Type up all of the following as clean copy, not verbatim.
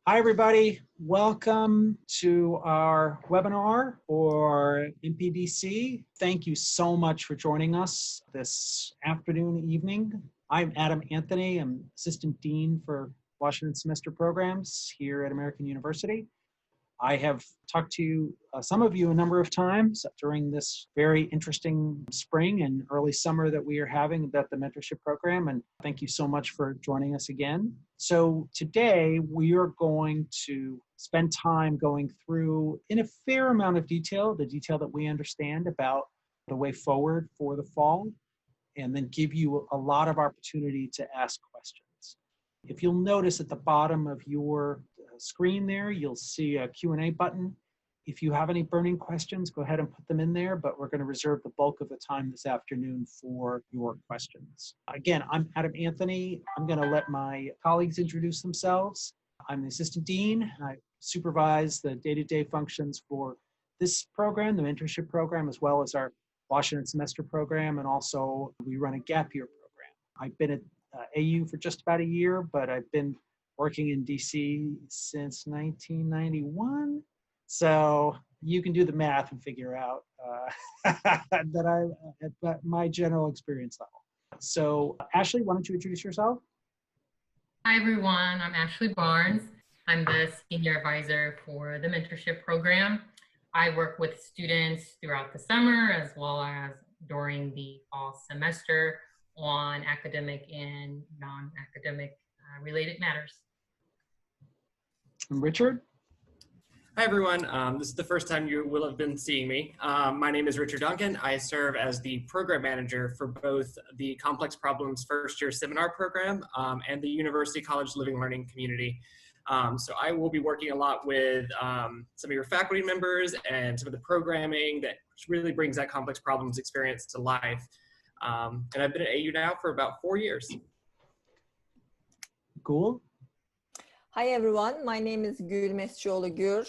Hi, everybody. Welcome to our webinar for MPDC. Thank you so much for joining us this afternoon, evening. I'm Adam Anthony. I'm Assistant Dean for Washington Semester Programs here at American University. I have talked to some of you a number of times during this very interesting spring and early summer that we are having about the mentorship program, and thank you so much for joining us again. So today we are going to spend time going through, in a fair amount of detail, the detail that we understand about the way forward for the fall, and then give you a lot of opportunity to ask questions. If you'll notice at the bottom of your screen there, you'll see a Q&A button. If you have any burning questions, go ahead and put them in there, but we're going to reserve the bulk of the time this afternoon for your questions. Again, I'm Adam Anthony. I'm going to let my colleagues introduce themselves. I'm the Assistant Dean. I supervise the day-to-day functions for this program, the mentorship program, as well as our Washington Semester Program, and also we run a gap year program. I've been at AU for just about a year, but I've been working in DC since 1991. So you can do the math and figure out that I'm at my general experience level. So Ashley, why don't you introduce yourself? Hi everyone, I'm Ashley Barnes. I'm the Senior Advisor for the Mentorship Program. I work with students throughout the summer as well as during the fall semester on academic and non-academic related matters. And Richard? Hi everyone, this is the first time you will have been seeing me. My name is Richard Duncan. I serve as the program manager for both the Complex Problems First Year Seminar Program and the University College Living Learning Community. So I will be working a lot with some of your faculty members and some of the programming that really brings that complex problems experience to life. And I've been at AU now for about 4 years. Cool. Hi everyone, my name is Gül Mescioğlu Gür.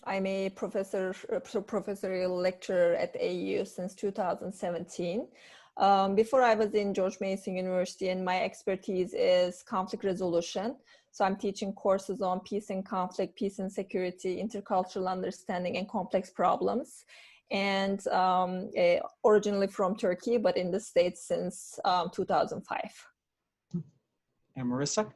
I'm a professorial lecturer at AU since 2017. Before I was in George Mason University, and my expertise is conflict resolution. So I'm teaching courses on peace and conflict, peace and security, intercultural understanding, and complex problems. And originally from Turkey, but in the States since 2005. And Marissa?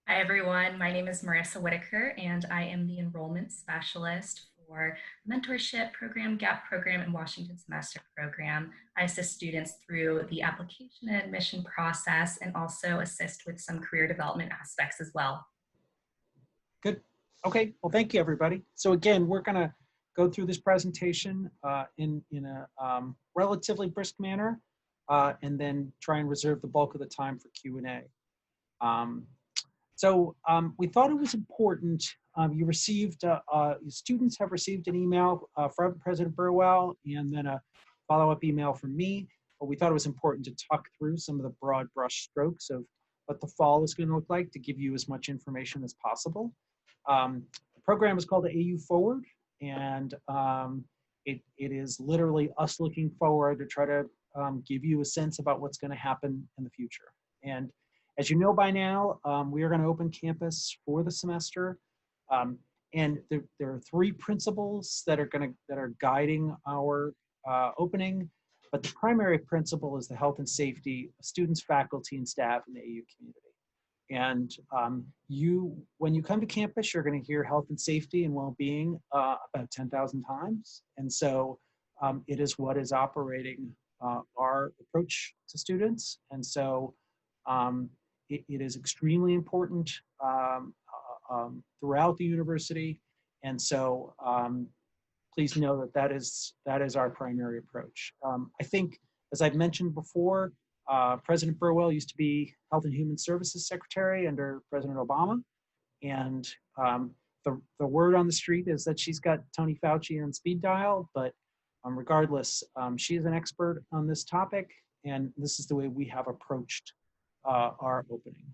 Hi everyone, my name is Marissa Whitaker and I am the enrollment specialist for Mentorship Program, GAP Program, and Washington Semester Program. I assist students through the application and admission process and also assist with some career development aspects as well. Good. Okay, well thank you everybody. So again, we're going to go through this presentation in a relatively brisk manner and then try and reserve the bulk of the time for Q&A. So we thought it was important, you received, students have received an email from President Burwell and then a follow-up email from me, but we thought it was important to talk through some of the broad brush strokes of what the fall is going to look like to give you as much information as possible. The program is called the AU Forward, and it is literally us looking forward to try to give you a sense about what's going to happen in the future. And as you know by now, we are going to open campus for the semester, and there are 3 principles that are guiding our opening. But the primary principle is the health and safety of students, faculty, and staff in the AU community. And when you come to campus, you're going to hear health and safety and well-being about 10,000 times. And so it is what is operating our approach to students. And so it is extremely important throughout the university, and so please know that that is our primary approach. I think, as I've mentioned before, President Burwell used to be Health and Human Services Secretary under President Obama, and the word on the street is that she's got Tony Fauci on speed dial, but regardless, she is an expert on this topic, and this is the way we have approached our opening.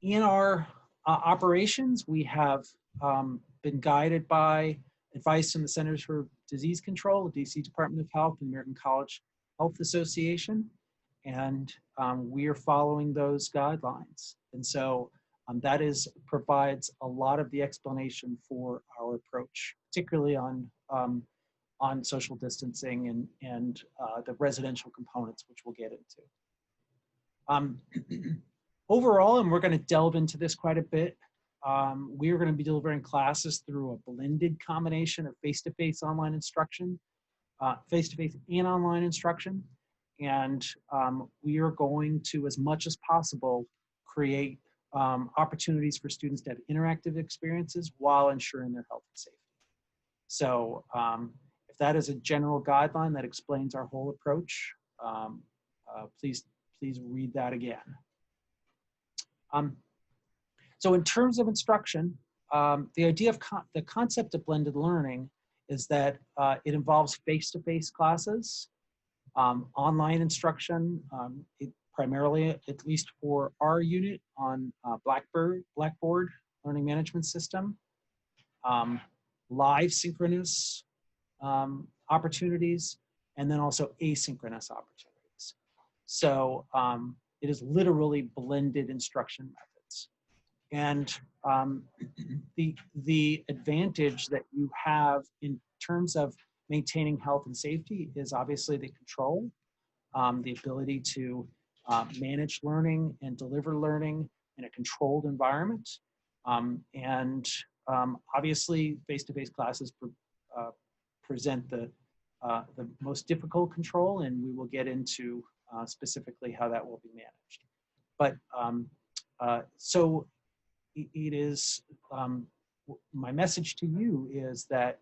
In our operations, we have been guided by advice from the Centers for Disease Control, the DC Department of Health, and American College Health Association. and we are following those guidelines. And so that provides a lot of the explanation for our approach, particularly on social distancing and the residential components, which we'll get into. Overall, and we're going to delve into this quite a bit, we are going to be delivering classes through a blended combination of face-to-face online instruction, face-to-face and online instruction. And we are going to, as much as possible, create opportunities for students to have interactive experiences while ensuring their health and safety. So if that is a general guideline that explains our whole approach, please read that again. So in terms of instruction, the idea of the concept of blended learning is that it involves face-to-face classes, online instruction, primarily, at least for our unit, on Blackboard learning management system, live synchronous opportunities, and then also asynchronous opportunities. So it is literally blended instruction methods. And the advantage that you have in terms of maintaining health and safety is obviously the control, the ability to manage learning and deliver learning in a controlled environment. Obviously, face-to-face classes present the most difficult control, and we will get into specifically how that will be managed. But so it is, my message to you is that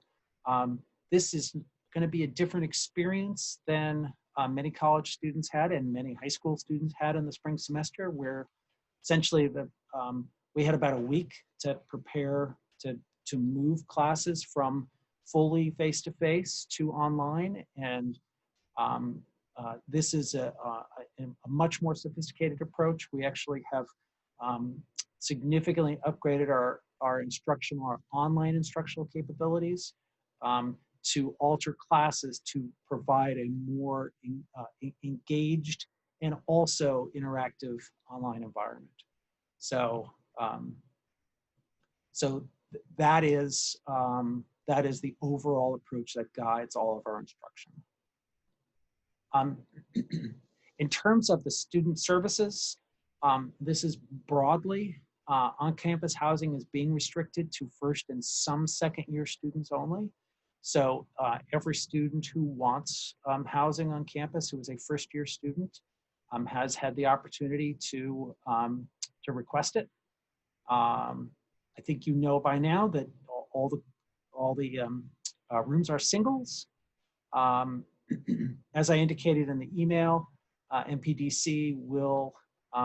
this is going to be a different experience than many college students had and many high school students had in the spring semester, where essentially we had about a week to prepare to move classes from fully face-to-face to online. And this is a much more sophisticated approach. We actually have significantly upgraded our online instructional capabilities to alter classes to provide a more engaged and also interactive online environment. So, that is the overall approach that guides all of our instruction. In terms of the student services, this is broadly on-campus housing is being restricted to first and some second-year students only. So every student who wants housing on campus, who is a first-year student, has had the opportunity to request it. I think you know by now that all the rooms are singles. As I indicated in the email, MPDC will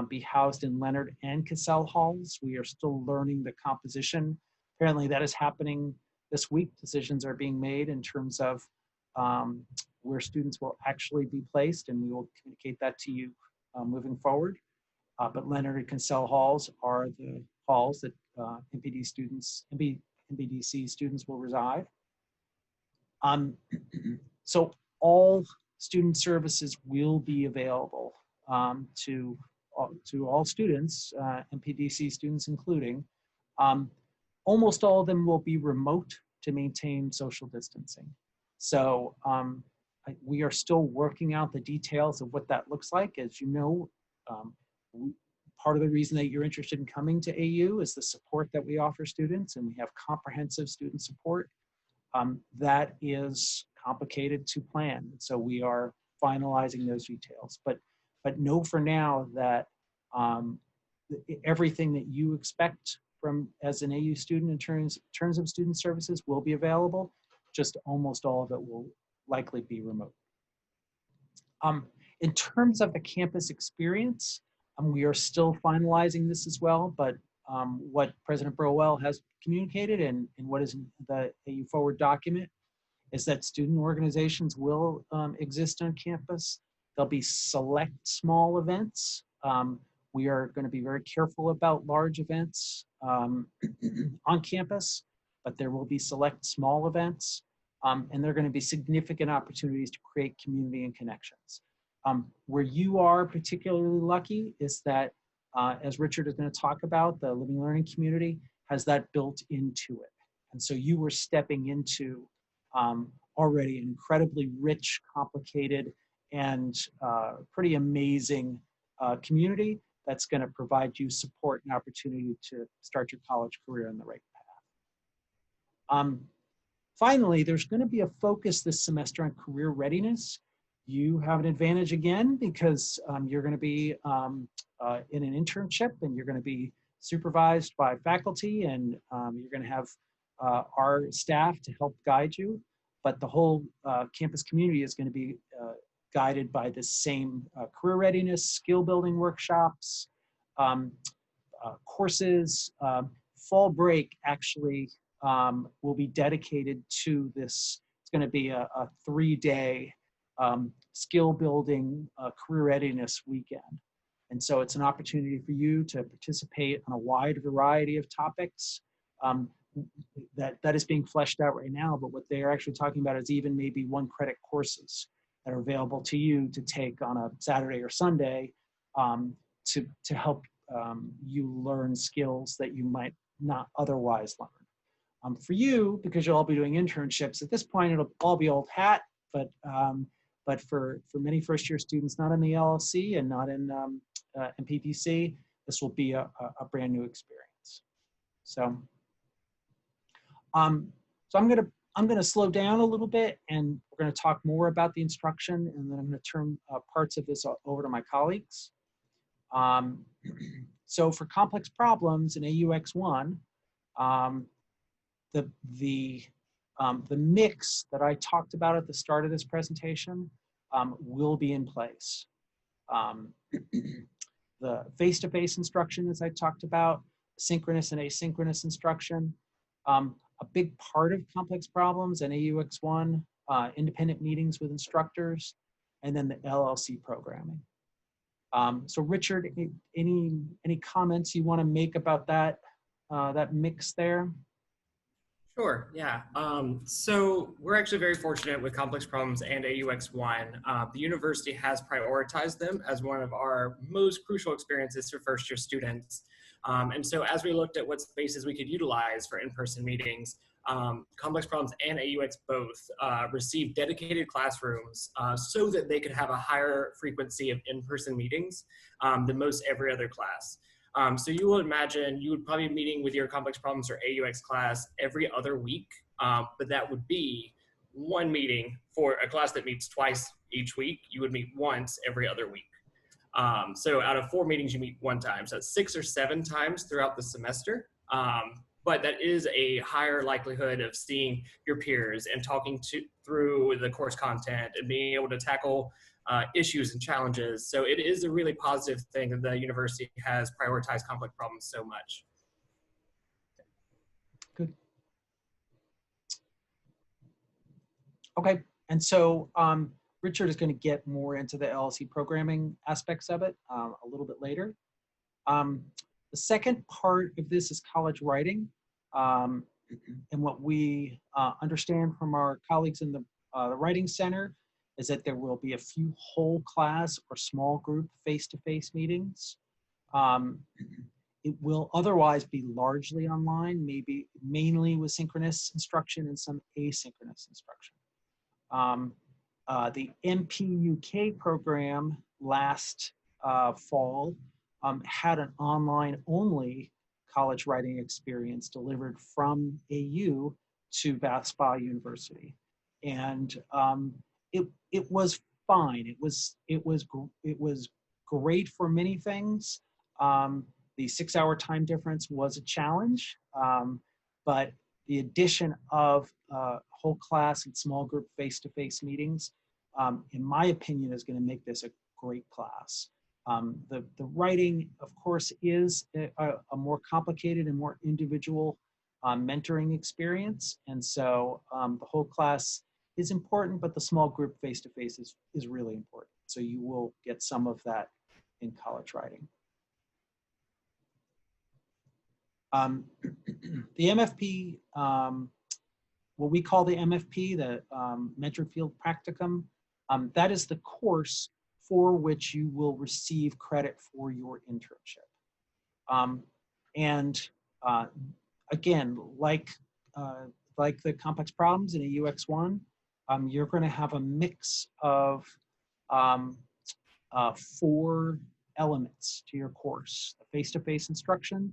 be housed in Leonard and Cassell halls. We are still learning the composition. Apparently that is happening this week. Decisions are being made in terms of where students will actually be placed, and we will communicate that to you moving forward. But Leonard and Cassell halls are the halls that MPDC students will reside. So all student services will be available to all students, MPDC students including. Almost all of them will be remote to maintain social distancing. So we are still working out the details of what that looks like. As you know, part of the reason that you're interested in coming to AU is the support that we offer students, and we have comprehensive student support. That is complicated to plan. So we are finalizing those details. But know for now that everything that you expect as an AU student in terms of student services will be available. Just almost all of it will likely be remote. In terms of the campus experience, we are still finalizing this as well, but what President Burwell has communicated and what is in the AU Forward document is that student organizations will exist on campus. There'll be select small events. We are going to be very careful about large events on campus, but there will be select small events, and there are going to be significant opportunities to create community and connections. Where you are particularly lucky is that, as Richard is going to talk about, the living learning community has that built into it. And so you were stepping into already an incredibly rich, complicated, and pretty amazing community that's going to provide you support and opportunity to start your college career on the right path. Finally, there's going to be a focus this semester on career readiness. You have an advantage again because you're going to be in an internship and you're going to be supervised by faculty, and you're going to have our staff to help guide you. But the whole campus community is going to be guided by the same career readiness, skill building workshops, courses. Fall break actually will be dedicated to this. It's going to be a 3-day skill building career readiness weekend. And so it's an opportunity for you to participate on a wide variety of topics that is being fleshed out right now. But what they're actually talking about is even maybe 1-credit courses that are available to you to take on a Saturday or Sunday to help you learn skills that you might not otherwise learn. For you, because you'll all be doing internships, at this point it'll all be old hat, but for many first-year students not in the LLC and not in MPDC, this will be a brand new experience. So, so I'm gonna slow down a little bit, and we're gonna talk more about the instruction, and then I'm gonna turn parts of this over to my colleagues. So for complex problems in AUX1, the mix that I talked about at the start of this presentation will be in place. The face-to-face instruction, as I talked about, synchronous and asynchronous instruction. A big part of complex problems in AUX1, independent meetings with instructors, and then the LLC programming. So Richard, any comments you want to make about that, that mix there? Sure, yeah. So we're actually very fortunate with complex problems and AUX1. The university has prioritized them as one of our most crucial experiences for first-year students. And so as we looked at what spaces we could utilize for in-person meetings, complex problems and AUX both received dedicated classrooms so that they could have a higher frequency of in-person meetings than most every other class. So you will imagine you would probably be meeting with your complex problems or AUX class every other week, but that would be one meeting for a class that meets twice each week. You would meet once every other week. So out of 4 meetings, you meet 1 time. So that's 6 or 7 times throughout the semester. But that is a higher likelihood of seeing your peers and talking through the course content and being able to tackle issues and challenges. So it is a really positive thing that the university has prioritized complex problems so much. Good. Okay, and so Richard is going to get more into the LLC programming aspects of it a little bit later. The second part of this is college writing. And what we understand from our colleagues in the Writing Center is that there will be a few whole class or small group face-to-face meetings. It will otherwise be largely online, maybe mainly with synchronous instruction and some asynchronous instruction. The MPUK program last fall had an online-only college writing experience delivered from AU to Bath Spa University, and it was fine. It was great for many things. The 6-hour time difference was a challenge, but the addition of whole class and small group face-to-face meetings, in my opinion, is going to make this a great class. The writing, of course, is a more complicated and more individual mentoring experience. And so the whole class is important, but the small group face-to-face is really important. So you will get some of that in college writing. The MFP, what we call the MFP, the Mentored Field Practicum, that is the course for which you will receive credit for your internship. And again, like the complex problems in a UX1, you're going to have a mix of 4 elements to your course: the face-to-face instruction,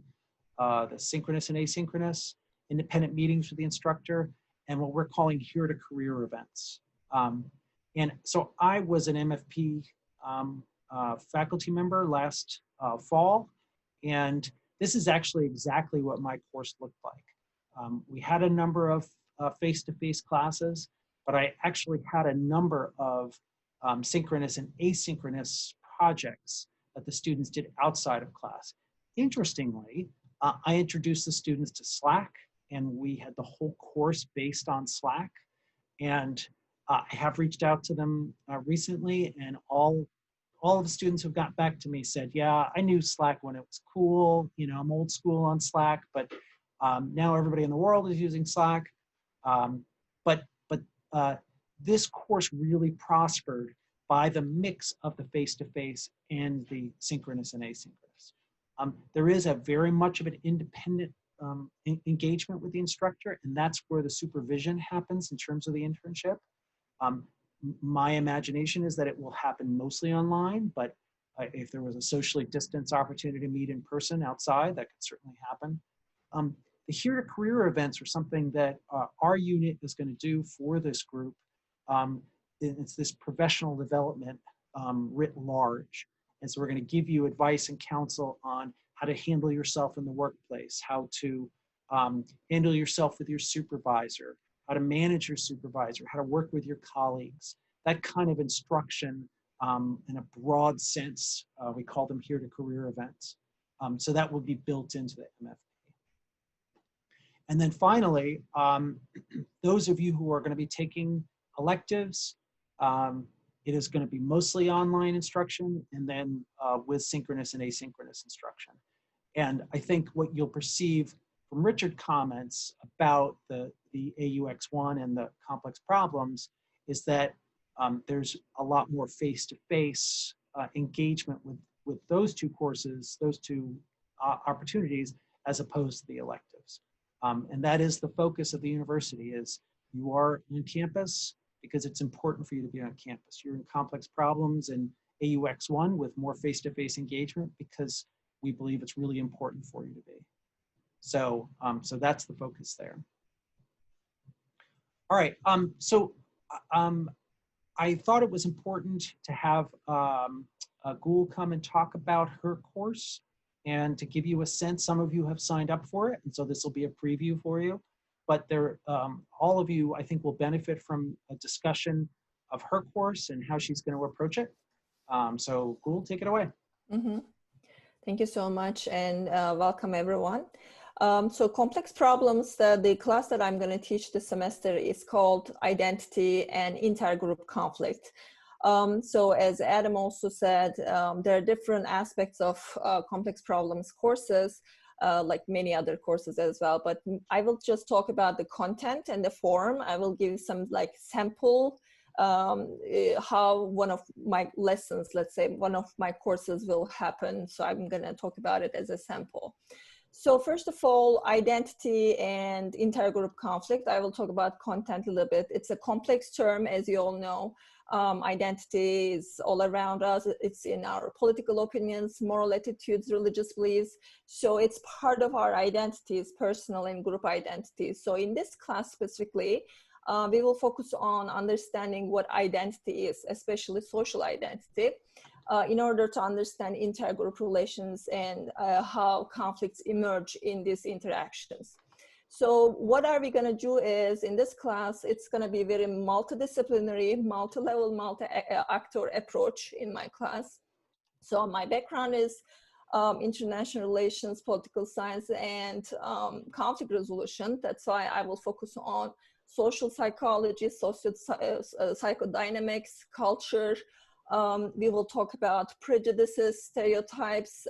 the synchronous and asynchronous, independent meetings with the instructor, and what we're calling here-to-career events. And so I was an MFP faculty member last fall, and this is actually exactly what my course looked like. We had a number of face-to-face classes, but I actually had a number of synchronous and asynchronous projects that the students did outside of class. Interestingly, I introduced the students to Slack, and we had the whole course based on Slack. And I have reached out to them recently, and all of the students who got back to me said, yeah, I knew Slack when it was cool. You know, I'm old school on Slack, but now everybody in the world is using Slack. But this course really prospered by the mix of the face-to-face and the synchronous and asynchronous. There is a very much of an independent engagement with the instructor, and that's where the supervision happens in terms of the internship. My imagination is that it will happen mostly online, but if there was a socially distanced opportunity to meet in person outside, that could certainly happen. The here-to-career events are something that our unit is going to do for this group. It's this professional development writ large. And so we're going to give you advice and counsel on how to handle yourself in the workplace, how to handle yourself with your supervisor, how to manage your supervisor, how to work with your colleagues, that kind of instruction in a broad sense. We call them here-to-career events. So that will be built into the MFP. And then finally, those of you who are going to be taking electives, it is going to be mostly online instruction, and then with synchronous and asynchronous instruction. And I think what you'll perceive from Richard's comments about the AUX1 and the complex problems is that there's a lot more face-to-face engagement with those 2 courses, those 2 opportunities, as opposed to the electives. And that is the focus of the university, is you are on campus because it's important for you to be on campus. You're in complex problems and AUX1 with more face-to-face engagement because we believe it's really important for you to be. So, so that's the focus there. All right, I thought it was important to have Gul come and talk about her course and to give you a sense. Some of you have signed up for it, and so this will be a preview for you. But all of you, I think, will benefit from a discussion of her course and how she's going to approach it. So Gul, take it away. Mm-hmm. Thank you so much, and welcome everyone. So complex problems, the class that I'm going to teach this semester is called Identity and Intergroup Conflict. So as Adam also said, there are different aspects of complex problems courses, like many other courses as well, but I will just talk about the content and the form. I will give some like sample how one of my lessons, let's say one of my courses will happen. So I'm going to talk about it as a sample. So first of all, identity and intergroup conflict. I will talk about content a little bit. It's a complex term, as you all know. Identity is all around us. It's in our political opinions, moral attitudes, religious beliefs. So it's part of our identities, personal and group identities. So in this class specifically, we will focus on understanding what identity is, especially social identity, in order to understand intergroup relations and how conflicts emerge in these interactions. So what are we going to do is, in this class, it's going to be very multidisciplinary, multi-level, multi-actor approach in my class. So my background is international relations, political science, and conflict resolution. That's why I will focus on social psychology, social psychodynamics, culture, We will talk about prejudices, stereotypes,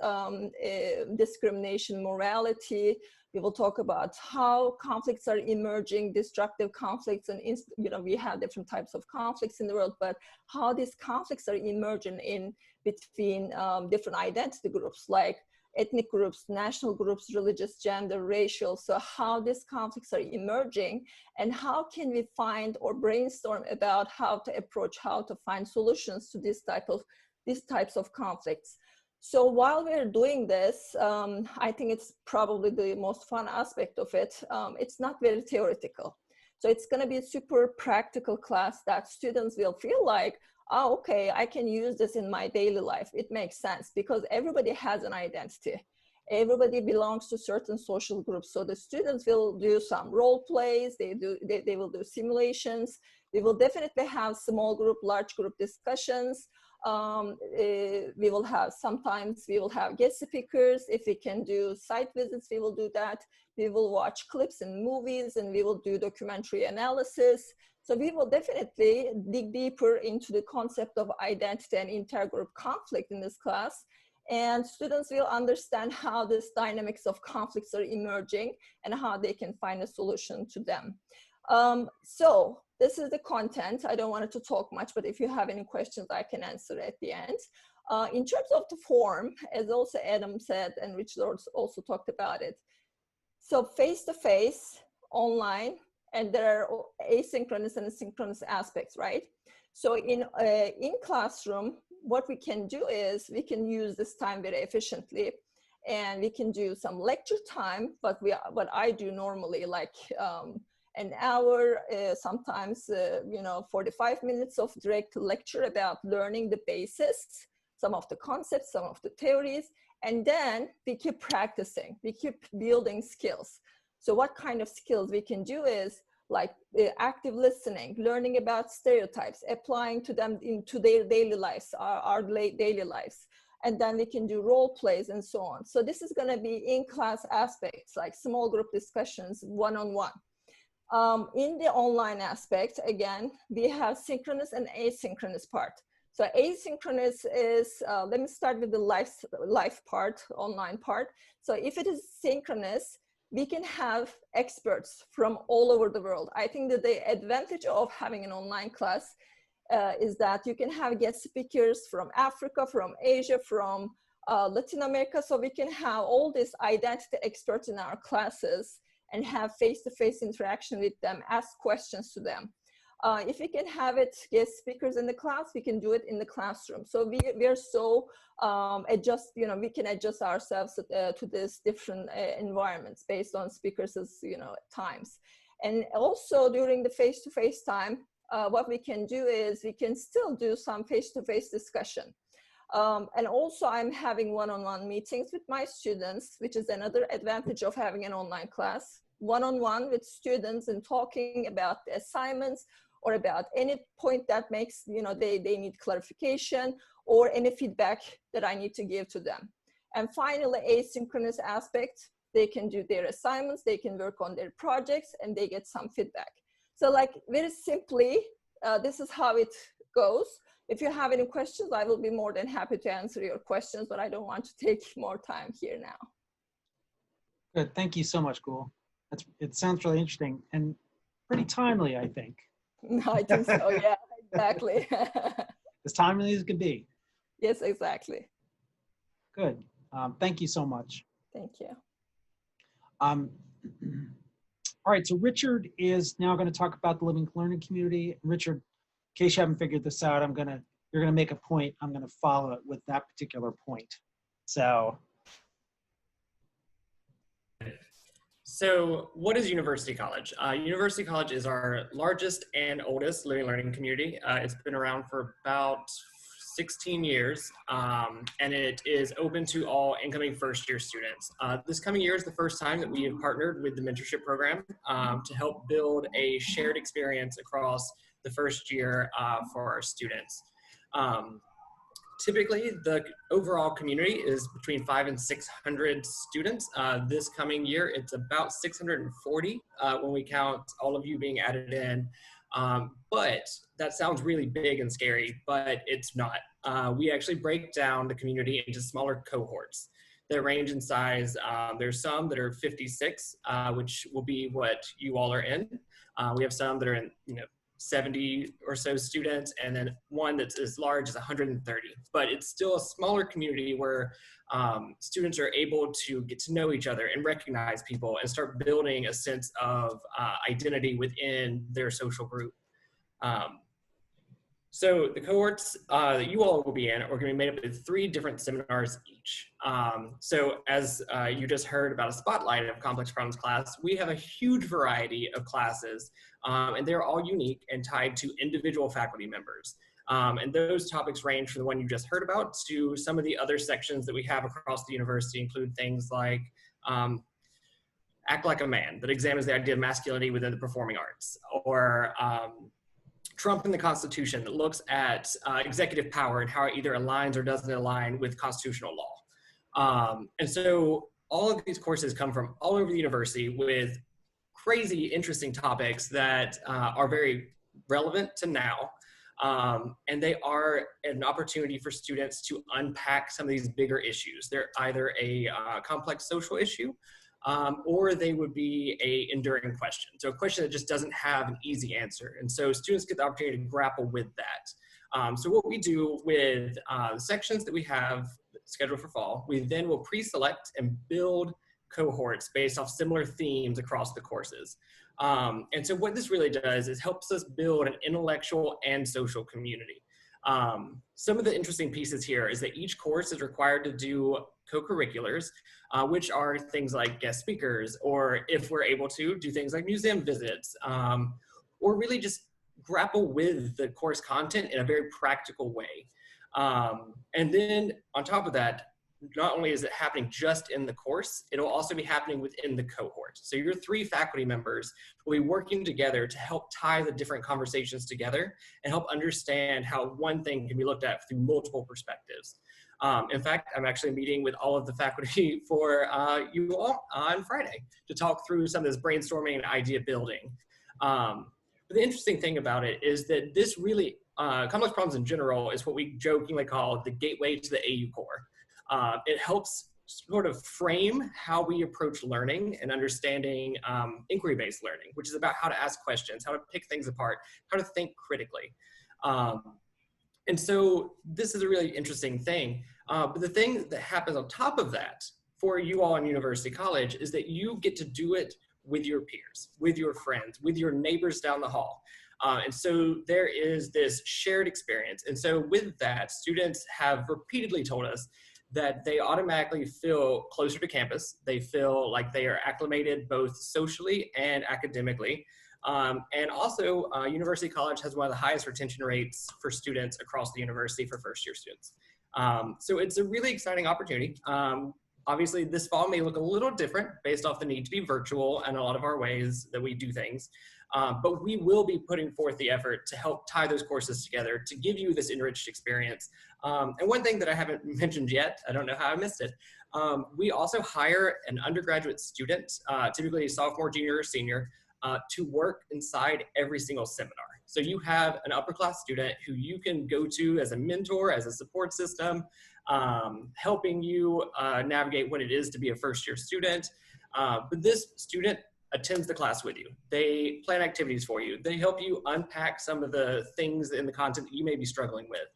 discrimination, morality. We will talk about how conflicts are emerging, destructive conflicts, and we have different types of conflicts in the world, but how these conflicts are emerging in between different identity groups like ethnic groups, national groups, religious, gender, racial. So how these conflicts are emerging and how can we find or brainstorm about how to approach, how to find solutions to these types of conflicts. So while we're doing this, I think it's probably the most fun aspect of it. It's not very theoretical. So it's going to be a super practical class that students will feel like, oh, okay, I can use this in my daily life. It makes sense because everybody has an identity. Everybody belongs to certain social groups. So the students will do some role plays. They will do simulations. We will definitely have small group, large group discussions. Sometimes we will have guest speakers. If we can do site visits, we will do that. We will watch clips and movies, and we will do documentary analysis. So we will definitely dig deeper into the concept of identity and intergroup conflict in this class. And students will understand how these dynamics of conflicts are emerging and how they can find a solution to them. So this is the content. I don't want to talk much, but if you have any questions, I can answer at the end. In terms of the form, as also Adam said, and Richard also talked about it. So face-to-face, online, and there are asynchronous and synchronous aspects, right? So in classroom, what we can do is we can use this time very efficiently, and we can do some lecture time, but what I do normally, like an hour, sometimes 45 minutes of direct lecture about learning the basics, some of the concepts, some of the theories, and then we keep practicing, we keep building skills. So what kind of skills we can do is like active listening, learning about stereotypes, applying to them into their daily lives, our daily lives. And then we can do role plays and so on. So this is gonna be in-class aspects, like small group discussions, one-on-one. In the online aspect, again, we have synchronous and asynchronous part. So asynchronous is, let me start with the live part, online part. So if it is synchronous, we can have experts from all over the world. I think that the advantage of having an online class is that you can have guest speakers from Africa, from Asia, from Latin America. So we can have all these identity experts in our classes and have face-to-face interaction with them, ask questions to them. If we can have guest speakers in the class, we can do it in the classroom. So we are so we can adjust ourselves to these different environments based on speakers' times. And also during the face-to-face time, what we can do is we can still do some face-to-face discussion. And also I'm having one-on-one meetings with my students, which is another advantage of having an online class, one-on-one with students and talking about the assignments or about any point that makes, they need clarification or any feedback that I need to give to them. And finally, asynchronous aspect, they can do their assignments, they can work on their projects, and they get some feedback. So like very simply, this is how it goes. If you have any questions, I will be more than happy to answer your questions, but I don't want to take more time here now. Good, thank you so much, Gul. It sounds really interesting and pretty timely, I think. I think so, yeah, exactly. As timely as it could be. Yes, exactly. Good, thank you so much. Thank you. All right, so Richard is now going to talk about the living learning community. Richard, in case you haven't figured this out, you're gonna make a point. I'm gonna follow it with that particular point. So what is University College? University College is our largest and oldest living learning community. It's been around for about 16 years, and it is open to all incoming first-year students. This coming year is the first time that we have partnered with the mentorship program to help build a shared experience across the first year for our students. Typically, the overall community is between 500 and 600 students. This coming year, it's about 640 when we count all of you being added in. But that sounds really big and scary, but it's not. we actually break down the community into smaller cohorts that range in size. There's some that are 56, which will be what you all are in. We have some that are in, 70 or so students, and then one that's as large as 130. But it's still a smaller community where students are able to get to know each other and recognize people and start building a sense of identity within their social group. So the cohorts that you all will be in are going to be made up of 3 different seminars each. So as you just heard about a spotlight of complex problems class, we have a huge variety of classes, and they're all unique and tied to individual faculty members. And those topics range from the one you just heard about to some of the other sections that we have across the university, include things like Act Like a Man, that examines the idea of masculinity within the performing arts, or Trump and the Constitution, that looks at executive power and how it either aligns or doesn't align with constitutional law. And so all of these courses come from all over the university with crazy, interesting topics that are very relevant to now. And they are an opportunity for students to unpack some of these bigger issues. They're either a complex social issue, or they would be an enduring question. So a question that just doesn't have an easy answer. And so students get the opportunity to grapple with that. So what we do with the sections that we have scheduled for fall, we then will pre-select and build cohorts based off similar themes across the courses. And so what this really does is helps us build an intellectual and social community. Some of the interesting pieces here is that each course is required to do co-curriculars, which are things like guest speakers, or if we're able to, do things like museum visits, or really just grapple with the course content in a very practical way. And then on top of that, not only is it happening just in the course, it'll also be happening within the cohort. So your 3 faculty members will be working together to help tie the different conversations together and help understand how one thing can be looked at through multiple perspectives. In fact, I'm actually meeting with all of the faculty for you all on Friday to talk through some of this brainstorming and idea building. But the interesting thing about it is that this really, complex problems in general, is what we jokingly call the gateway to the AU core. It helps sort of frame how we approach learning and understanding inquiry-based learning, which is about how to ask questions, how to pick things apart, how to think critically. And so this is a really interesting thing. But the thing that happens on top of that for you all in University College is that you get to do it with your peers, with your friends, with your neighbors down the hall. And so there is this shared experience. And so with that, students have repeatedly told us that they automatically feel closer to campus. They feel like they are acclimated both socially and academically. And also, University College has one of the highest retention rates for students across the university for first-year students. So it's a really exciting opportunity. Obviously, this fall may look a little different based off the need to be virtual and a lot of our ways that we do things. But we will be putting forth the effort to help tie those courses together to give you this enriched experience. And one thing that I haven't mentioned yet, I don't know how I missed it, we also hire an undergraduate student, typically a sophomore, junior, or senior, to work inside every single seminar. So you have an upper class student who you can go to as a mentor, as a support system, helping you navigate what it is to be a first-year student. But this student attends the class with you. They plan activities for you. They help you unpack some of the things in the content that you may be struggling with.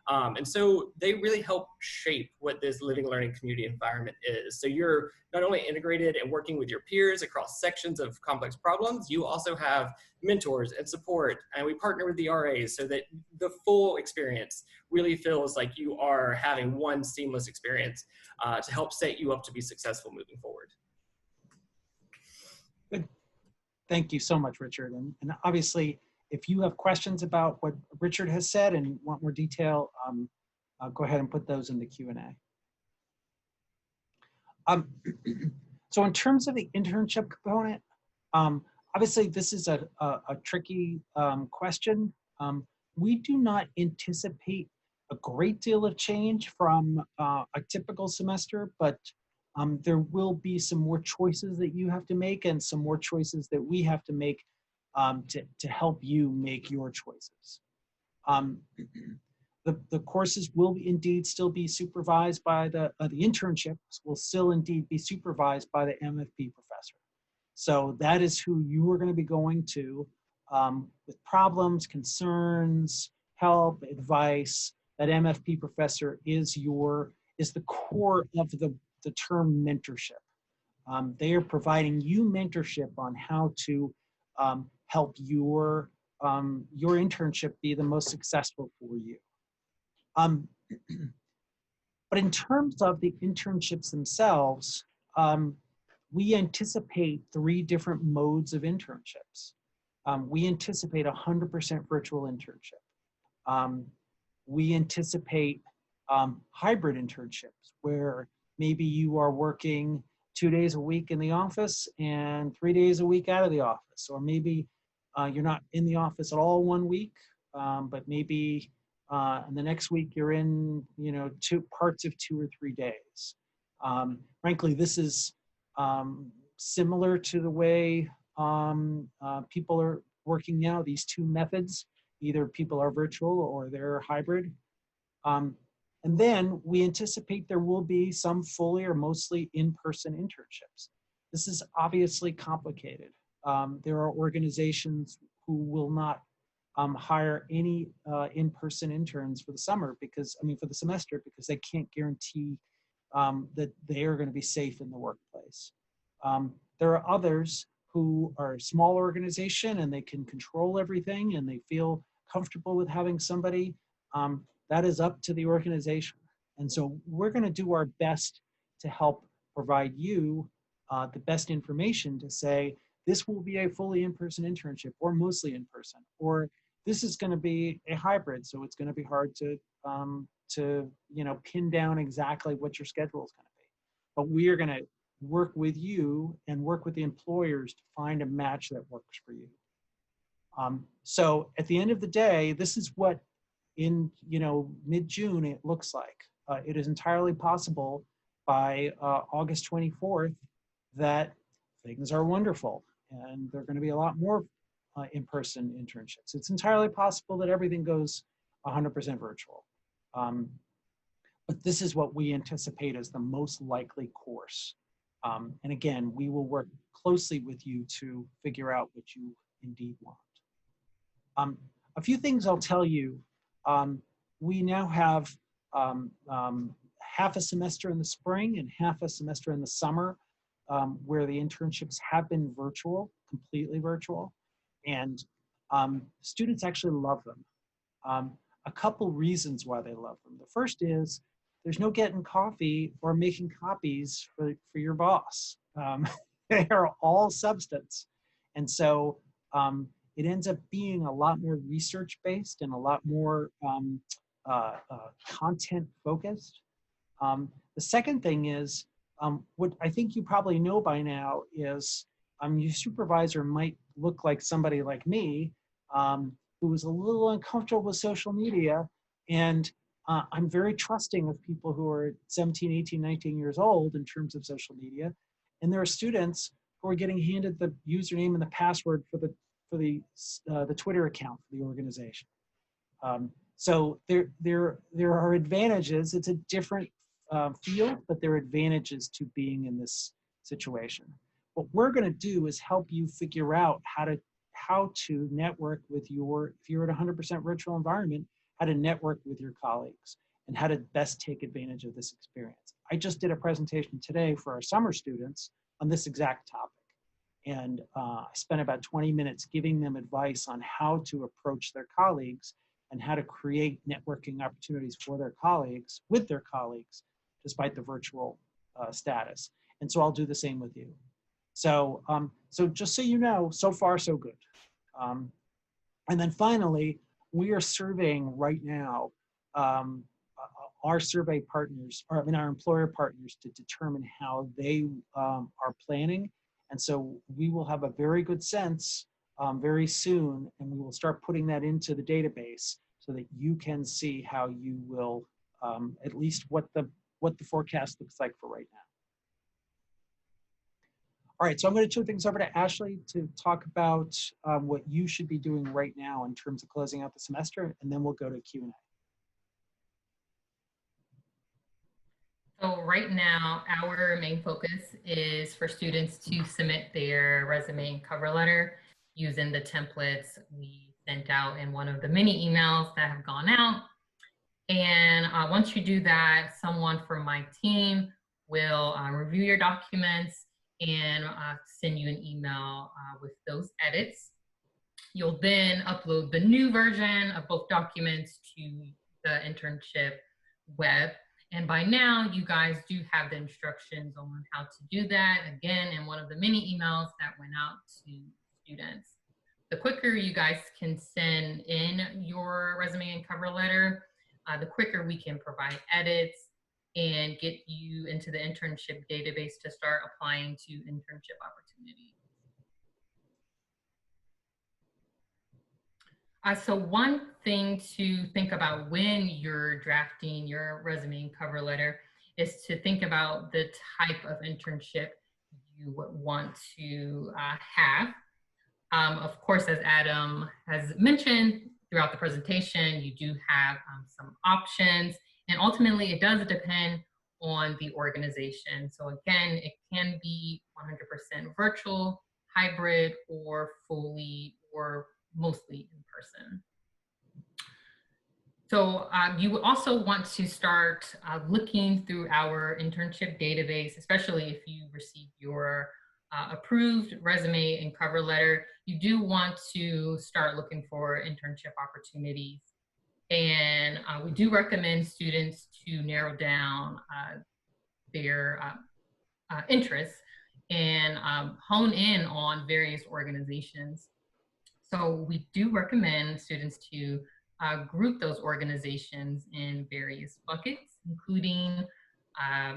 And so they really help shape what this living learning community environment is. So you're not only integrated and working with your peers across sections of complex problems, you also have mentors and support, and we partner with the RAs so that the full experience really feels like you are having one seamless experience to help set you up to be successful moving forward. Good. Thank you so much, Richard. And obviously, if you have questions about what Richard has said and want more detail, go ahead and put those in the Q&A. So in terms of the internship component, obviously this is a tricky question. We do not anticipate a great deal of change from a typical semester, but there will be some more choices that you have to make and some more choices that we have to make to help you make your choices. The courses will indeed still be supervised by the internships will still indeed be supervised by the MFP professor. So that is who you are going to be going to with problems, concerns, help, advice. That MFP professor is the core of the term mentorship. They are providing you mentorship on how to help your internship be the most successful for you. But in terms of the internships themselves, we anticipate 3 different modes of internships. We anticipate 100% virtual internship. We anticipate hybrid internships where maybe you are working 2 days a week in the office and 3 days a week out of the office, or maybe you're not in the office at all 1 week, but maybe and the next week you're in, 2 parts of 2 or 3 days. Frankly, this is similar to the way people are working now. These 2 methods, either people are virtual or they're hybrid. And then we anticipate there will be some fully or mostly in-person internships. This is obviously complicated. There are organizations who will not hire any in-person interns for the summer for the semester, because they can't guarantee that they are going to be safe in the workplace. There are others who are a small organization and they can control everything and they feel comfortable with having somebody. That is up to the organization. And so we're going to do our best to help provide you the best information to say, this will be a fully in-person internship or mostly in-person, or this is going to be a hybrid, so it's going to be hard to pin down exactly what your schedule is going to be. But we are going to work with you and work with the employers to find a match that works for you. So at the end of the day, this is what in mid-June it looks like. It is entirely possible by August 24th that things are wonderful and there are going to be a lot more in-person internships. It's entirely possible that everything goes 100% virtual. But this is what we anticipate as the most likely course. And again, we will work closely with you to figure out what you indeed want. A few things I'll tell you. We now have half a semester in the spring and half a semester in the summer where the internships have been virtual, completely virtual. And students actually love them. A couple reasons why they love them. The first is there's no getting coffee or making copies for your boss. They are all substance. And so it ends up being a lot more research-based and a lot more content-focused. The second thing is, what I think you probably know by now is your supervisor might look like somebody like me who was a little uncomfortable with social media, and I'm very trusting of people who are 17, 18, 19 years old in terms of social media, and there are students who are getting handed the username and the password for the Twitter account for the organization. So there are advantages. It's a different field, but there are advantages to being in this situation. What we're going to do is help you figure out how to network with if you're at 100% virtual environment, how to network with your colleagues and how to best take advantage of this experience. I just did a presentation today for our summer students on this exact topic. And I spent about 20 minutes giving them advice on how to approach their colleagues and how to create networking opportunities for their colleagues, with their colleagues, despite the virtual status. And so I'll do the same with you. So, so just so you know, so far so good. And then finally, we are surveying right now our survey partners, or our employer partners, to determine how they are planning. And so we will have a very good sense very soon, and we will start putting that into the database so that you can see how you will, at least what the forecast looks like for right now. All right, so I'm going to turn things over to Ashley to talk about what you should be doing right now in terms of closing out the semester, and then we'll go to Q&A. right now, our main focus is for students to submit their resume and cover letter using the templates we sent out in one of the many emails that have gone out. And once you do that, someone from my team will review your documents and send you an email with those edits. You'll then upload the new version of both documents to the internship web. And by now, you guys do have the instructions on how to do that, again, in one of the many emails that went out to students. The quicker you guys can send in your resume and cover letter, the quicker we can provide edits and get you into the internship database to start applying to internship opportunities. So one thing to think about when you're drafting your resume and cover letter is to think about the type of internship you would want to have. Of course, as Adam has mentioned throughout the presentation, you do have some options, and ultimately it does depend on the organization. So again, it can be 100% virtual, hybrid, or fully or mostly in person. So you would also want to start looking through our internship database, especially if you receive your approved resume and cover letter. You do want to start looking for internship opportunities. And we do recommend students to narrow down their interests and hone in on various organizations. So we do recommend students to group those organizations in various buckets, including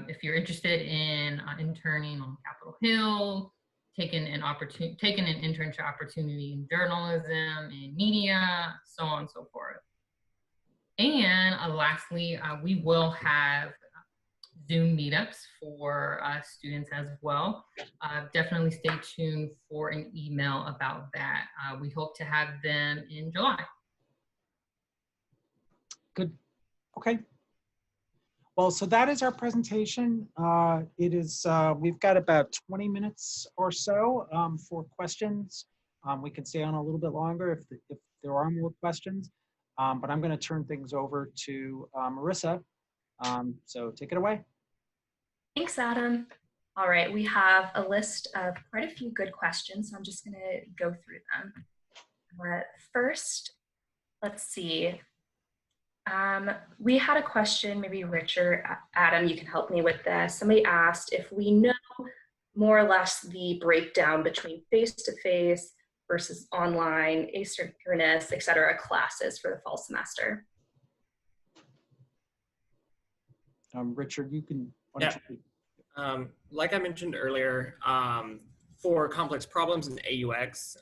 if you're interested in interning on Capitol Hill, taking an internship opportunity in journalism and media, so on and so forth. And lastly, we will have Zoom meetups for students as well. Definitely stay tuned for an email about that. We hope to have them in July. Good. Okay. Well, so that is our presentation. It is, we've got about 20 minutes or so for questions. We can stay on a little bit longer if there are more questions, but I'm going to turn things over to Marissa. So take it away. Thanks, Adam. All right, we have a list of quite a few good questions, so I'm just going to go through them. First, let's see. We had a question, maybe Richard, Adam, you can help me with this. Somebody asked if we know more or less the breakdown between face-to-face versus online, asynchronous, et cetera, classes for the fall semester. Richard, you can. Yeah. Like I mentioned earlier, for complex problems in AUX,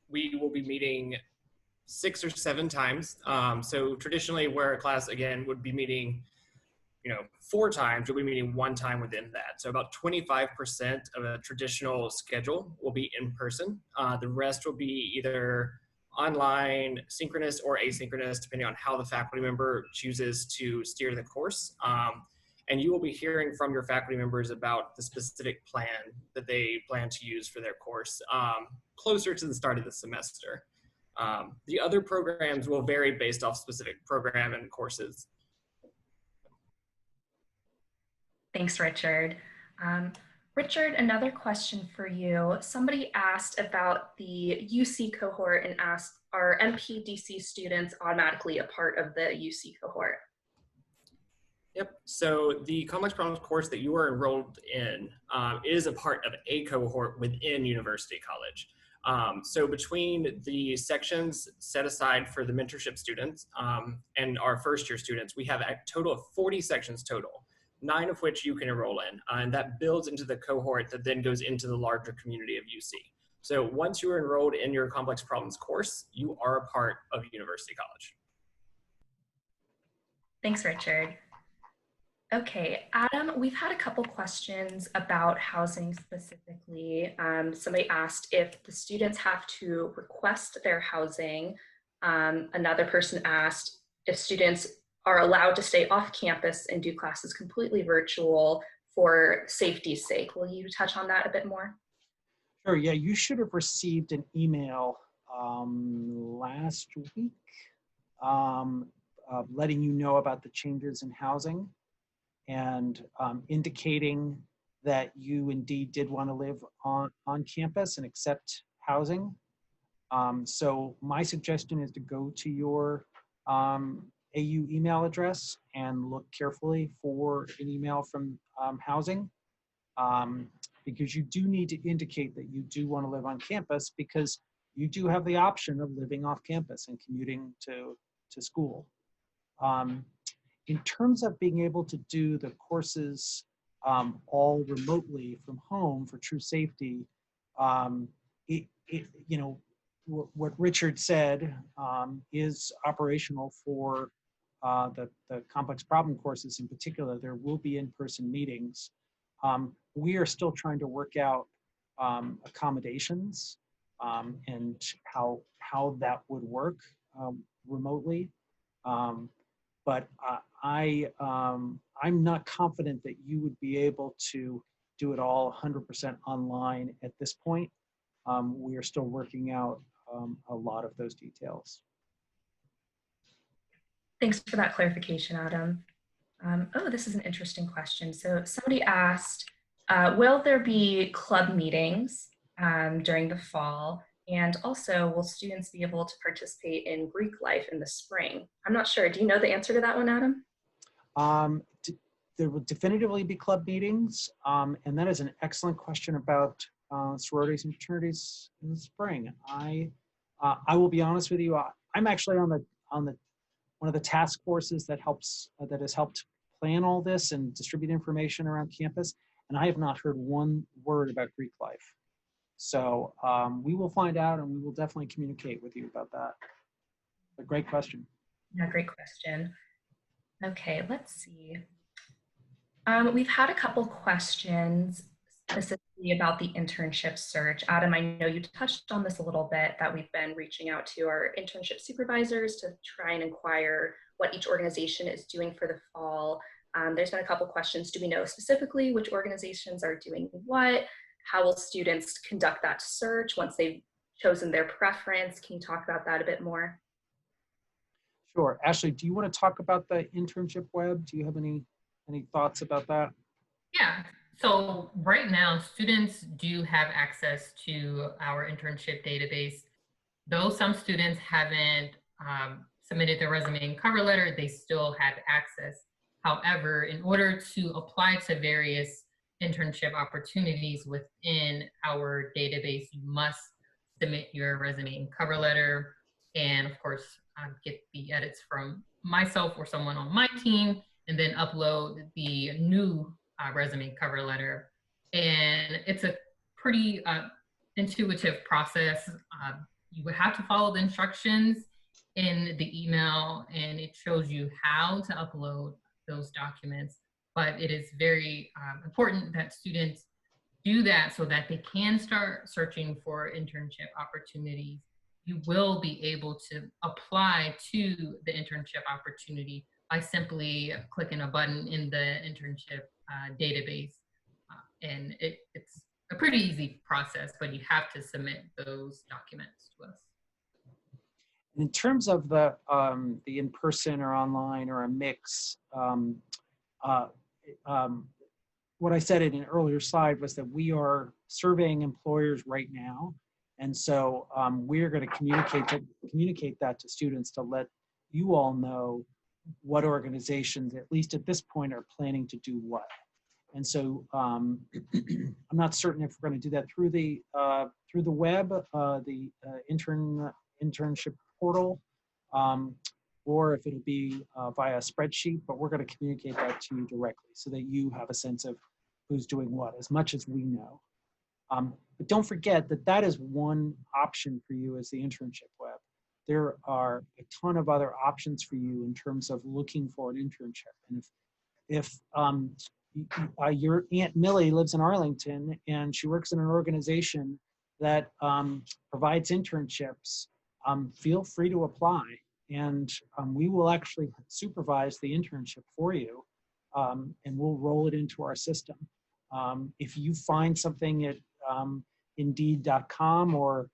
we will be meeting 6 or 7 times. So traditionally where a class, again, would be meeting, 4 times, we'll be meeting 1 time within that. So about 25% of a traditional schedule will be in person. The rest will be either online, synchronous, or asynchronous, depending on how the faculty member chooses to steer the course. And you will be hearing from your faculty members about the specific plan that they plan to use for their course closer to the start of the semester. The other programs will vary based off specific program and courses. Thanks, Richard. Richard, another question for you. Somebody asked about the UC cohort and asked, are MPDC students automatically a part of the UC cohort? Yep, so the complex problems course that you are enrolled in is a part of a cohort within University College. So between the sections set aside for the mentorship students and our first year students, we have a total of 40 sections total, 9 of which you can enroll in. And that builds into the cohort that then goes into the larger community of UC. So once you are enrolled in your complex problems course, you are a part of University College. Thanks, Richard. Okay, Adam, we've had a couple questions about housing specifically. Somebody asked if the students have to request their housing. Another person asked if students are allowed to stay off campus and do classes completely virtual for safety's sake. Will you touch on that a bit more? Sure, yeah, you should have received an email last week letting you know about the changes in housing and indicating that you indeed did want to live on campus and accept housing. So my suggestion is to go to your AU email address and look carefully for an email from housing, because you do need to indicate that you do want to live on campus, because you do have the option of living off campus and commuting to school. In terms of being able to do the courses all remotely from home for true safety, you know, what Richard said is operational for the complex problem courses in particular. There will be in-person meetings. We are still trying to work out accommodations and how that would work remotely. But I'm not confident that you would be able to do it all 100% online at this point. We are still working out a lot of those details. Thanks for that clarification, Adam. Oh, this is an interesting question. So somebody asked, will there be club meetings during the fall? And also, will students be able to participate in Greek life in the spring? I'm not sure. Do you know the answer to that one, Adam? There will definitively be club meetings. And that is an excellent question about sororities and fraternities in the spring. I will be honest with you. I'm actually on one of the task forces that has helped plan all this and distribute information around campus. And I have not heard one word about Greek life. So we will find out, and we will definitely communicate with you about that. A great question. Yeah, great question. Okay, let's see. We've had a couple questions specifically about the internship search. Adam, I know you touched on this a little bit, that we've been reaching out to our internship supervisors to try and inquire what each organization is doing for the fall. There's been a couple questions. Do we know specifically which organizations are doing what? How will students conduct that search once they've chosen their preference? Can you talk about that a bit more? Sure. Ashley, do you want to talk about the internship web? Do you have any thoughts about that? Yeah. So right now, students do have access to our internship database. Though some students haven't submitted their resume and cover letter, they still have access. However, in order to apply to various internship opportunities within our database, you must submit your resume and cover letter, and of course get the edits from myself or someone on my team, and then upload the new resume and cover letter. And it's a pretty intuitive process. You would have to follow the instructions in the email, and it shows you how to upload those documents. But it is very important that students do that so that they can start searching for internship opportunities. You will be able to apply to the internship opportunity by simply clicking a button in the internship database. And it's a pretty easy process, but you have to submit those documents to us. In terms of the in-person or online or a mix, what I said in an earlier slide was that we are surveying employers right now. And so we're going to communicate that to students to let you all know what organizations, at least at this point, are planning to do what. And so I'm not certain if we're going to do that through the web, the internship portal, or if it'll be via a spreadsheet, but we're going to communicate that to you directly so that you have a sense of who's doing what, as much as we know. But don't forget that that is one option for you as the internship web. There are a ton of other options for you in terms of looking for an internship. And if your Aunt Millie lives in Arlington and she works in an organization that provides internships, feel free to apply. and we will actually supervise the internship for you, and we'll roll it into our system. If you find something at Indeed.com or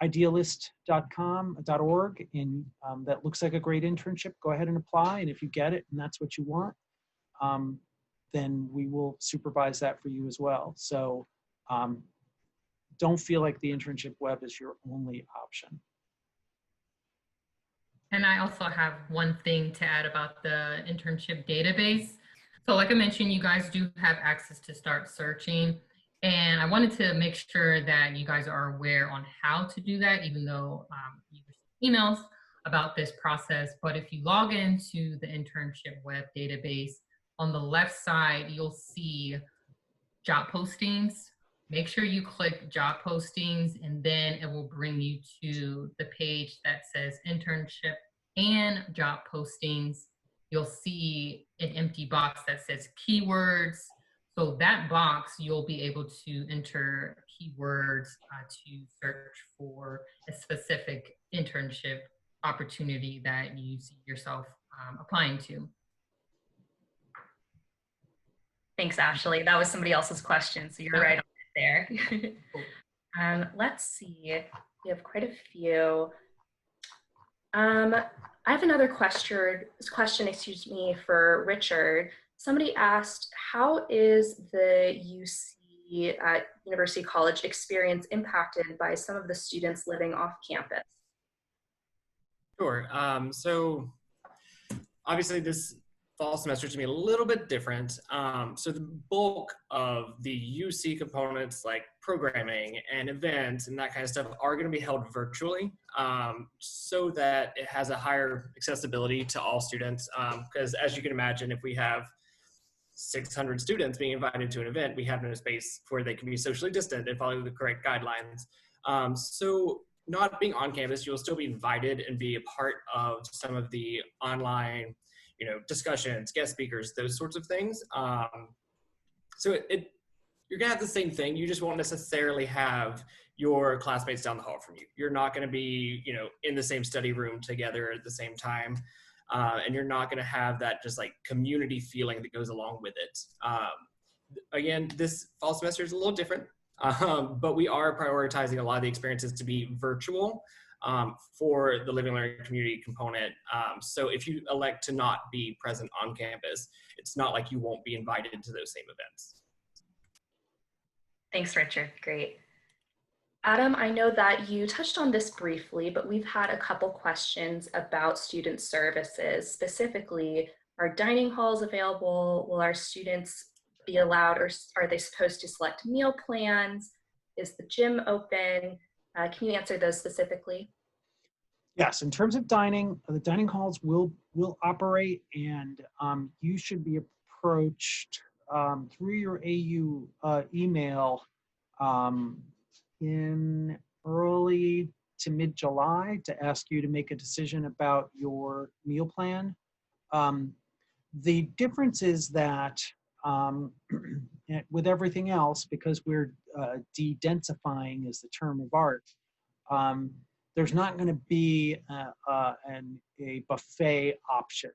idealist.org and that looks like a great internship, go ahead and apply. And if you get it and that's what you want, then we will supervise that for you as well. So don't feel like the internship web is your only option. And I also have one thing to add about the internship database. So like I mentioned, you guys do have access to start searching. And I wanted to make sure that you guys are aware on how to do that, even though you receive emails about this process. But if you log into the internship web database, on the left side, you'll see job postings. Make sure you click job postings, and then it will bring you to the page that says internship and job postings. You'll see an empty box that says keywords. So that box, you'll be able to enter keywords to search for a specific internship opportunity that you see yourself applying to. Thanks, Ashley. That was somebody else's question, so you're right on it there. Let's see. We have quite a few. I have another question, excuse me, for Richard. Somebody asked, how is the UC at University College experience impacted by some of the students living off campus? Sure. So obviously this fall semester is going to be a little bit different. So the bulk of the UC components like programming and events and that kind of stuff are going to be held virtually, so that it has a higher accessibility to all students. Because as you can imagine, if we have 600 students being invited to an event, we have no space where they can be socially distant and follow the correct guidelines. So not being on campus, you'll still be invited and be a part of some of the online, discussions, guest speakers, those sorts of things. So you're gonna have the same thing. You just won't necessarily have your classmates down the hall from you. You're not gonna be, in the same study room together at the same time. And you're not gonna have that just like community feeling that goes along with it. Again, this fall semester is a little different, but we are prioritizing a lot of the experiences to be virtual for the living learning community component. So if you elect to not be present on campus, it's not like you won't be invited to those same events. Thanks, Richard. Great. Adam, I know that you touched on this briefly, but we've had a couple questions about student services. Specifically, are dining halls available? Will our students be allowed, or are they supposed to select meal plans? Is the gym open? Can you answer those specifically? Yes, in terms of dining, the dining halls will operate, and you should be approached through your AU email in early to mid-July to ask you to make a decision about your meal plan. The difference is that with everything else, because we're de-densifying is the term of art, there's not going to be a buffet option.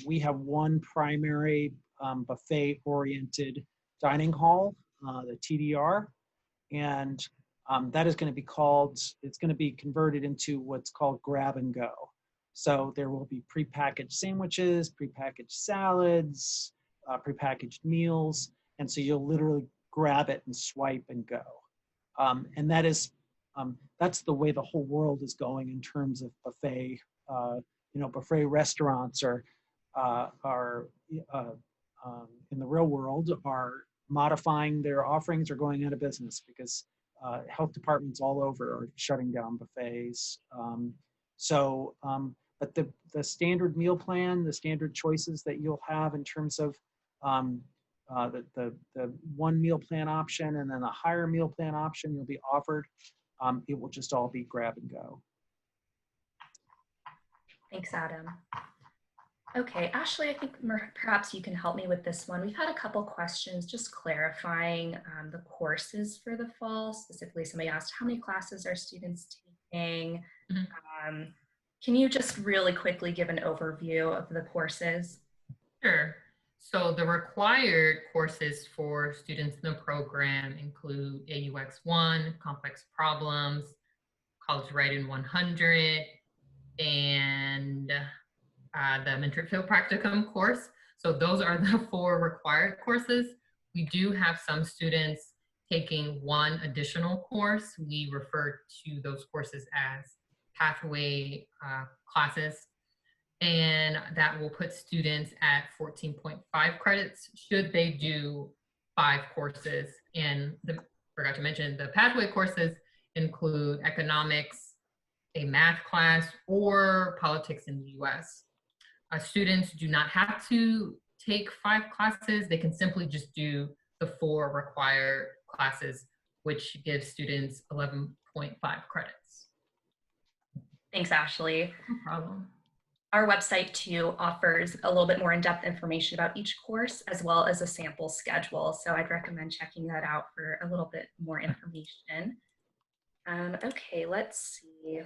We have one primary buffet-oriented dining hall, the TDR, and that is going to be it's going to be converted into what's called grab and go. So there will be prepackaged sandwiches, prepackaged salads, prepackaged meals, and so you'll literally grab it and swipe and go. And that is, that's the way the whole world is going in terms of buffet. Buffet restaurants are in the real world are modifying their offerings or going out of business because health departments all over are shutting down buffets. But the standard meal plan, the standard choices that you'll have in terms of the one meal plan option and then a higher meal plan option you'll be offered, it will just all be grab and go. Thanks, Adam. Okay, Ashley, I think perhaps you can help me with this one. We've had a couple questions just clarifying the courses for the fall. Specifically, somebody asked how many classes are students marketing. Mhm. Can you just really quickly give an overview of the courses? Sure. So the required courses for students in the program include AUX1, Complex Problems, College Writing 100, and the Mentor Field Practicum course. So those are the 4 required courses. We do have some students taking one additional course. We refer to those courses as pathway classes, and that will put students at 14.5 credits should they do 5 courses. And forgot to mention, the pathway courses include economics, a math class, or politics in the US. Students do not have to take 5 classes. They can simply just do the 4 required classes, which gives students 11.5 credits. Thanks, Ashley. No problem. Our website too offers a little bit more in-depth information about each course as well as a sample schedule. So I'd recommend checking that out for a little bit more information. Okay, let's see.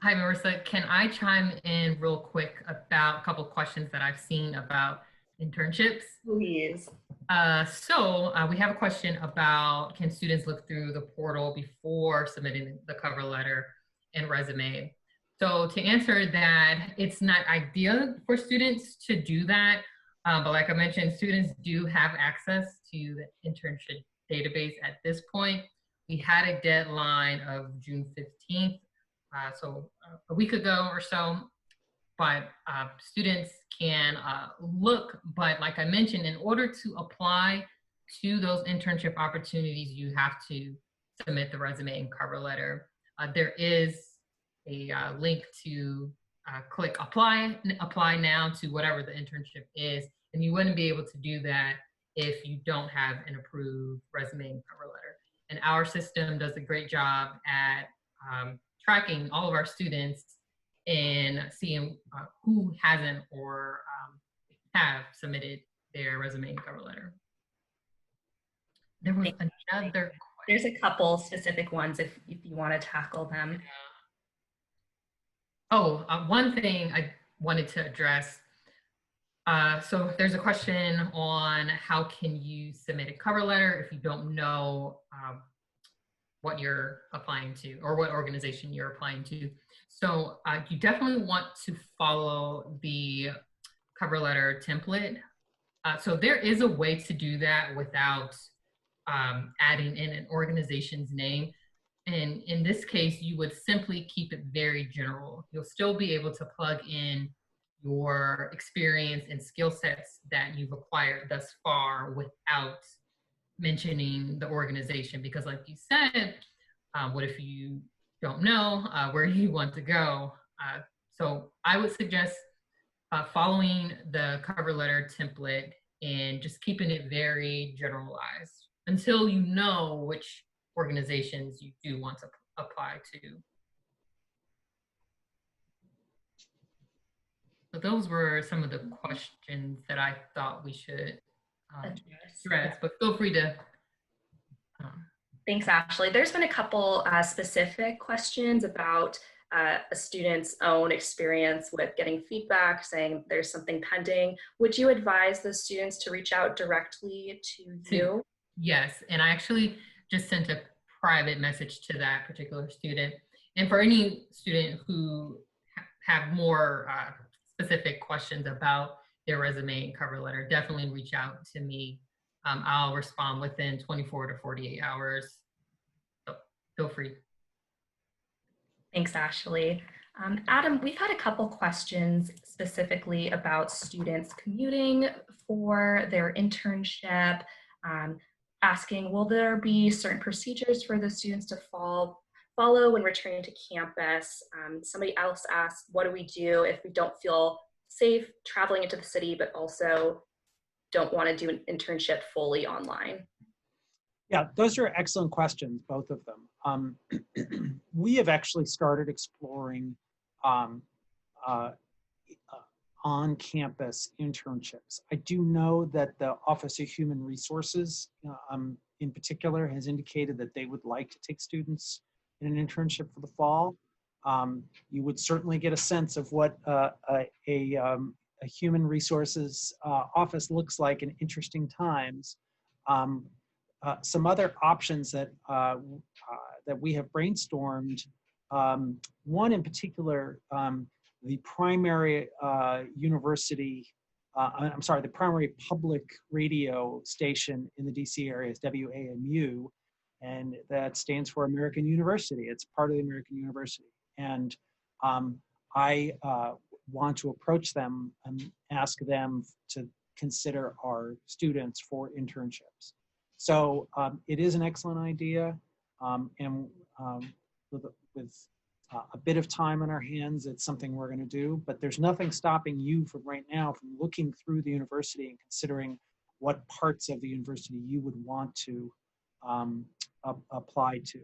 Hi, Marissa. Can I chime in real quick about a couple questions that I've seen about internships? Please. We have a question about, can students look through the portal before submitting the cover letter and resume? So to answer that, it's not ideal for students to do that. But like I mentioned, students do have access to the internship database at this point. We had a deadline of June 15th. So a week ago or so, but students can look, but like I mentioned, in order to apply to those internship opportunities, you have to submit the resume and cover letter. There is a link to click apply now to whatever the internship is, and you wouldn't be able to do that if you don't have an approved resume and cover letter. And our system does a great job at tracking all of our students and seeing who hasn't or have submitted their resume and cover letter. There was another question. There's a couple specific ones if you want to tackle them. Oh, one thing I wanted to address. So there's a question on how can you submit a cover letter if you don't know what you're applying to or what organization you're applying to. So you definitely want to follow the cover letter template. So there is a way to do that without adding in an organization's name. And in this case, you would simply keep it very general. You'll still be able to plug in your experience and skill sets that you've acquired thus far without mentioning the organization, because like you said, what if you don't know where you want to go? So I would suggest following the cover letter template and just keeping it very generalized until you know which organizations you do want to apply to. So those were some of the questions that I thought we should address, but feel free to. Thanks, Ashley. There's been a couple specific questions about a student's own experience with getting feedback, saying there's something pending. Would you advise the students to reach out directly to you? Yes, and I actually just sent a private message to that particular student. And for any student who have more specific questions about their resume and cover letter, definitely reach out to me. I'll respond within 24 to 48 hours. So feel free. Thanks, Ashley. Adam, we've had a couple questions specifically about students commuting for their internship, asking, will there be certain procedures for the students to follow when returning to campus? Somebody else asked, what do we do if we don't feel safe traveling into the city, but also don't want to do an internship fully online? Yeah, those are excellent questions, both of them. We have actually started exploring on-campus internships. I do know that the Office of Human Resources in particular has indicated that they would like to take students in an internship for the fall. You would certainly get a sense of what a human resources office looks like in interesting times. Some other options that we have brainstormed, one in particular, the primary university, the primary public radio station in the DC area is WAMU, and that stands for American University. It's part of the American University. And I want to approach them and ask them to consider our students for internships. So it is an excellent idea, and with a bit of time on our hands, it's something we're going to do, but there's nothing stopping you from right now from looking through the university and considering what parts of the university you would want to apply to.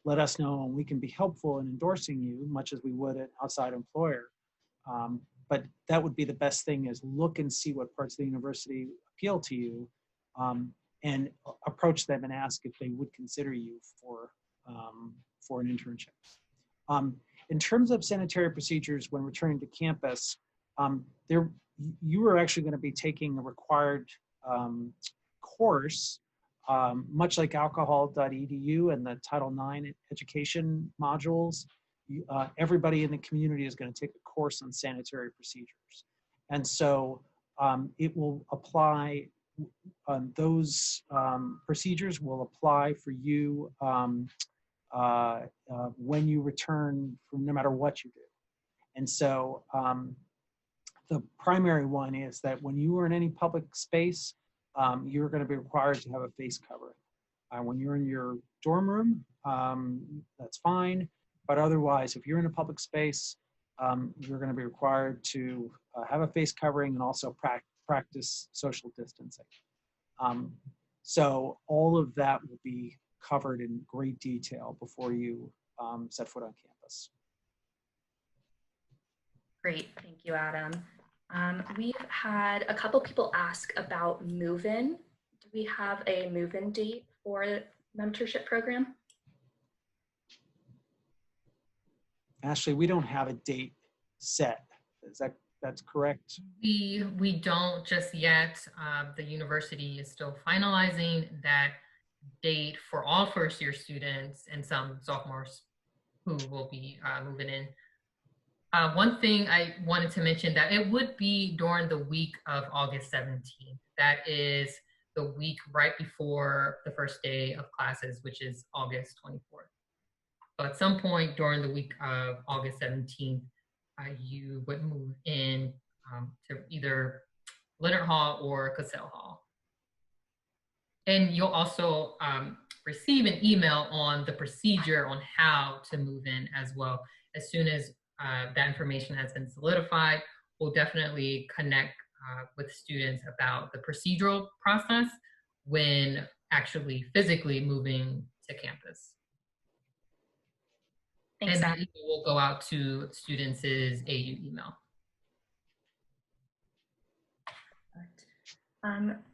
Let us know, and we can be helpful in endorsing you, much as we would an outside employer. But that would be the best thing, is look and see what parts of the university appeal to you, and approach them and ask if they would consider you for an internship. In terms of sanitary procedures when returning to campus, you are actually going to be taking a required course, much like alcohol.edu and the Title IX education modules. Everybody in the community is going to take a course on sanitary procedures. And so it will apply, those procedures will apply for you when you return, from no matter what you do. And so the primary one is that when you are in any public space, you're going to be required to have a face covering. When you're in your dorm room, that's fine. But otherwise, if you're in a public space, you're going to be required to have a face covering and also practice social distancing. So all of that will be covered in great detail before you set foot on campus. Great, thank you, Adam. We've had a couple people ask about move-in. Do we have a move-in date for the mentorship program? Ashley, we don't have a date set. That's correct? We don't just yet. The university is still finalizing that date for all first-year students and some sophomores who will be moving in. One thing I wanted to mention, that it would be during the week of August 17th. That is the week right before the first day of classes, which is August 24th. So at some point during the week of August 17th, you would move in to either Leonard Hall or Cassell Hall. And you'll also receive an email on the procedure on how to move in as well. As soon as that information has been solidified, we'll definitely connect with students about the procedural process when actually physically moving to campus. Thanks, and Adam. the email will go out to students' AU email.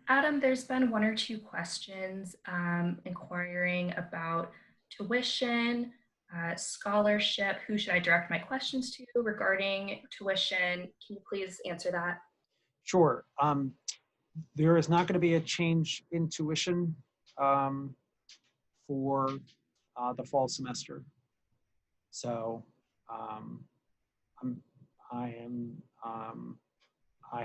Adam, there's been one or two questions inquiring about tuition, scholarship. Who should I direct my questions to regarding tuition? Can you please answer that? Sure. There is not going to be a change in tuition for the fall semester. So I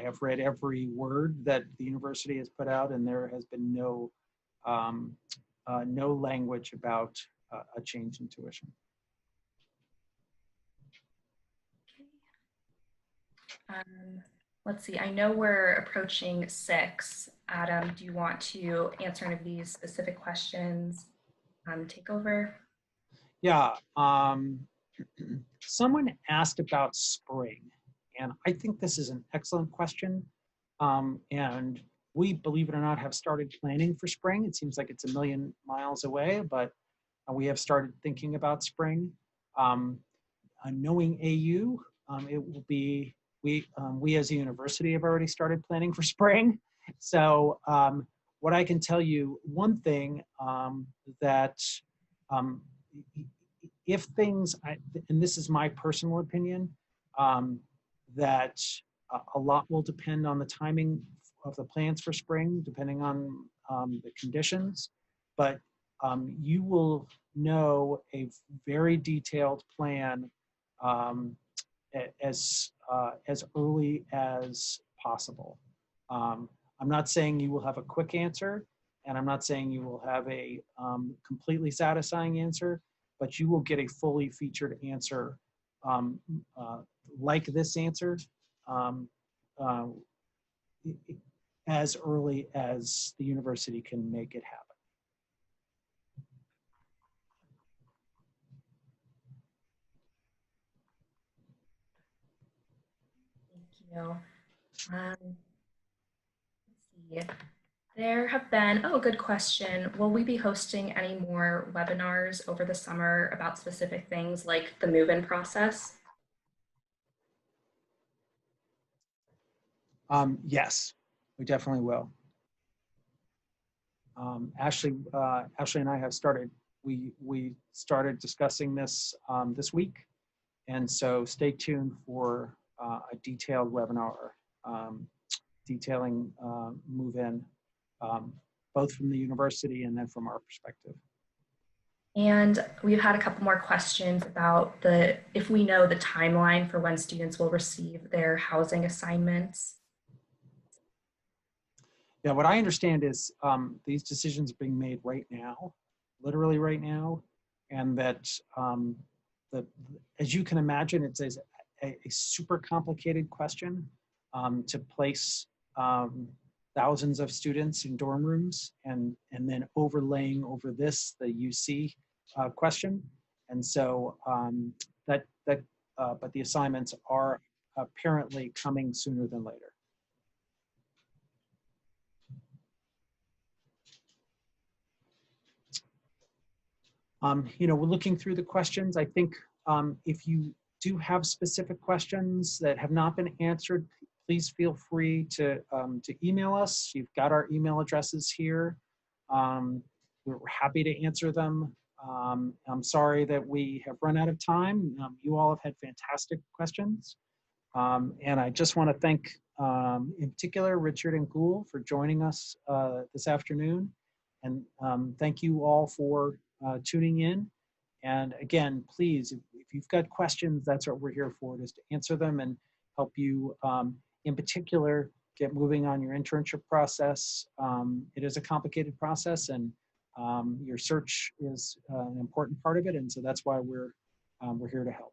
have read every word that the university has put out, and there has been no language about a change in tuition. Let's see, I know we're approaching 6. Adam, do you want to answer any of these specific questions? Take over. Yeah, someone asked about spring, and I think this is an excellent question. And we, believe it or not, have started planning for spring. It seems like it's a million miles away, but we have started thinking about spring. Knowing AU, it will be, we as a university have already started planning for spring. So what I can tell you, one thing that if things, and this is my personal opinion, that a lot will depend on the timing of the plans for spring, depending on the conditions, but you will know a very detailed plan as early as possible. I'm not saying you will have a quick answer, and I'm not saying you will have a completely satisfying answer, but you will get a fully featured answer like this answer as early as the university can make it happen. Thank you. Let's see. There have been, oh, good question. Will we be hosting any more webinars over the summer about specific things like the move-in process? Yes, we definitely will. Ashley and I have started, we started discussing this this week. And so stay tuned for a detailed webinar detailing move-in, both from the university and then from our perspective. And we've had a couple more questions about if we know the timeline for when students will receive their housing assignments. Yeah, what I understand is these decisions are being made right now, literally right now, and that as you can imagine, it's a super complicated question to place thousands of students in dorm rooms and then overlaying over this the UC question, and so but the assignments are apparently coming sooner than later. You know, we're looking through the questions. I think if you do have specific questions that have not been answered, please feel free to email us. You've got our email addresses here. We're happy to answer them. I'm sorry that we have run out of time. You all have had fantastic questions. And I just want to thank, in particular, Richard and Gul for joining us this afternoon. And thank you all for tuning in. And again, please, if you've got questions, that's what we're here for, is to answer them and help you, in particular, get moving on your internship process. It is a complicated process, and your search is an important part of it. And so that's why we're here to help.